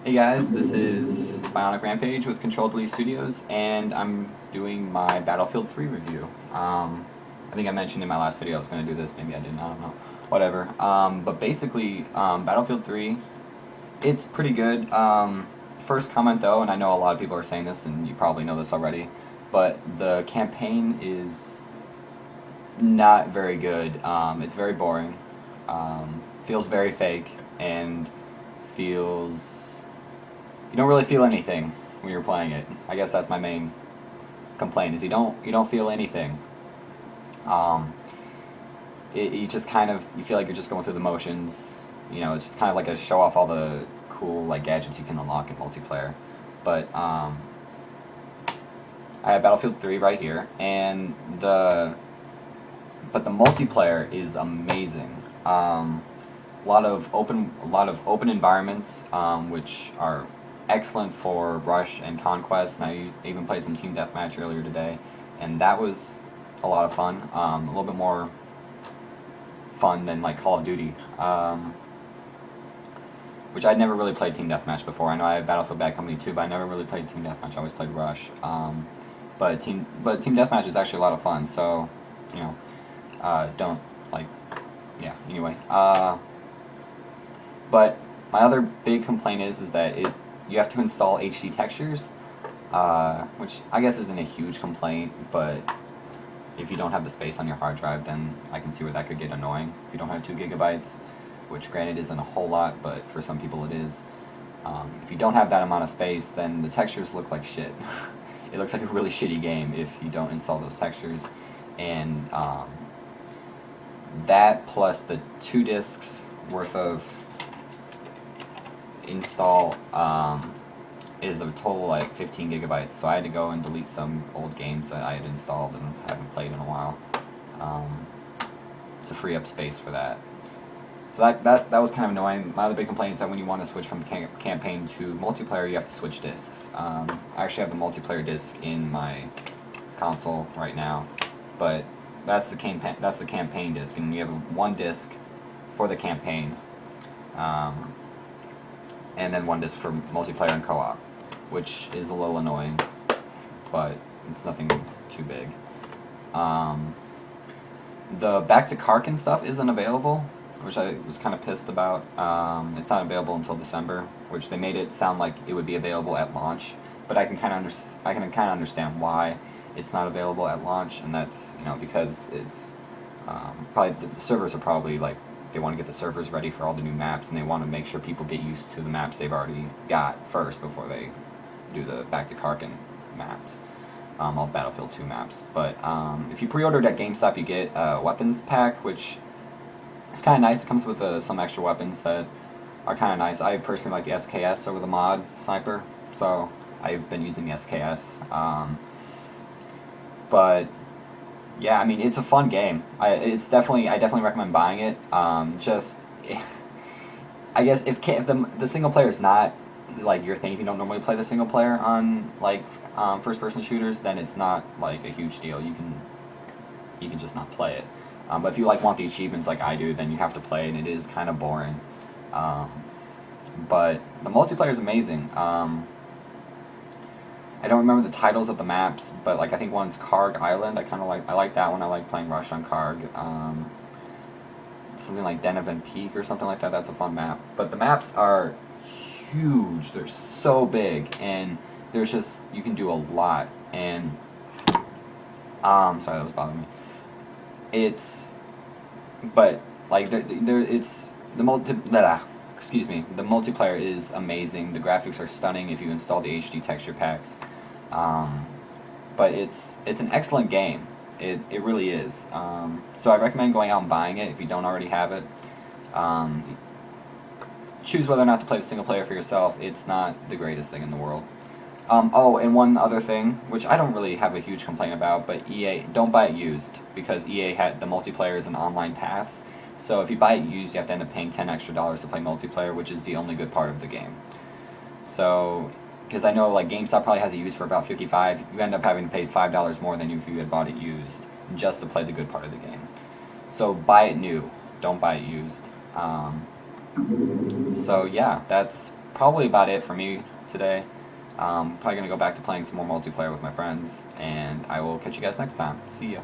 Hey guys, this is Bionic Rampage with Control Delete Studios, and I'm doing my Battlefield 3 review. I think I mentioned in my last video I was going to do this, maybe I didn't, I don't know. Whatever. But basically, Battlefield 3, it's pretty good. First comment though, and I know a lot of people are saying this, and you probably know this already, but the campaign is not very good. It's very boring, feels very fake, and feels you don't really feel anything when you're playing it. I guess that's my main complaint is you don't feel anything. Um, you just kind of you feel like you're just going through the motions. You know, it's just kind of like a show off all the cool like gadgets you can unlock in multiplayer. But I have Battlefield 3 right here, and the multiplayer is amazing. A lot of open environments, which are excellent for rush and conquest. And I even played some team deathmatch earlier today, and that was a lot of fun. A little bit more fun than like Call of Duty, which I'd never really played team deathmatch before. I know I have Battlefield Bad Company too, but I never really played team deathmatch. I always played rush. But team deathmatch is actually a lot of fun. So, you know, don't like, yeah. Anyway, but my other big complaint is that you have to install HD textures, which I guess isn't a huge complaint, but if you don't have the space on your hard drive, then I can see where that could get annoying. If you don't have 2 gigabytes, which granted isn't a whole lot, but for some people it is. If you don't have that amount of space, then the textures look like shit. It looks like a really shitty game if you don't install those textures, and that plus the 2 discs worth of install is a total like 15 gigabytes. So I had to go and delete some old games that I had installed and haven't played in a while to free up space for that. So that was kind of annoying. My other big complaint is that when you want to switch from campaign to multiplayer, you have to switch discs. I actually have the multiplayer disc in my console right now, but that's the campaign disc, and you have one disc for the campaign, and then one disc for multiplayer and co-op, which is a little annoying, but it's nothing too big. The Back to Karkin stuff isn't available, which I was kind of pissed about. It's not available until December, which they made it sound like it would be available at launch, but I can kind of understand why it's not available at launch, and that's because it's probably the servers are probably like they want to get the servers ready for all the new maps, and they want to make sure people get used to the maps they've already got first before they do the Back to Karkin maps, all Battlefield 2 maps. But if you pre-ordered at GameStop, you get a weapons pack, which is kind of nice. It comes with some extra weapons that are kind of nice. I personally like the SKS over the mod sniper, so I've been using the SKS. But yeah, I mean it's a fun game. I definitely recommend buying it. I guess if the single player is not like your thing, if you don't normally play the single player on like first person shooters, then it's not like a huge deal. You can just not play it. But if you like want the achievements like I do, then you have to play, and it is kind of boring. But the multiplayer is amazing. I don't remember the titles of the maps, but like I think one's Karg Island. I like that one. I like playing Rush on Karg. Something like Denovan Peak or something like that. That's a fun map. But the maps are huge. They're so big, and there's just you can do a lot. And sorry, that was bothering me. It's but like it's the excuse me, the multiplayer is amazing. The graphics are stunning if you install the HD texture packs. But it's an excellent game. It really is. So I recommend going out and buying it if you don't already have it. Choose whether or not to play the single player for yourself. It's not the greatest thing in the world. Oh, and one other thing, which I don't really have a huge complaint about, but EA, don't buy it used, because EA had the multiplayer is an online pass. So if you buy it used, you have to end up paying $10 extra to play multiplayer, which is the only good part of the game. So, because I know like GameStop probably has it used for about $55, you end up having to pay $5 more than if you had bought it used, just to play the good part of the game. So buy it new, don't buy it used. So yeah, that's probably about it for me today. Probably going to go back to playing some more multiplayer with my friends, and I will catch you guys next time. See ya.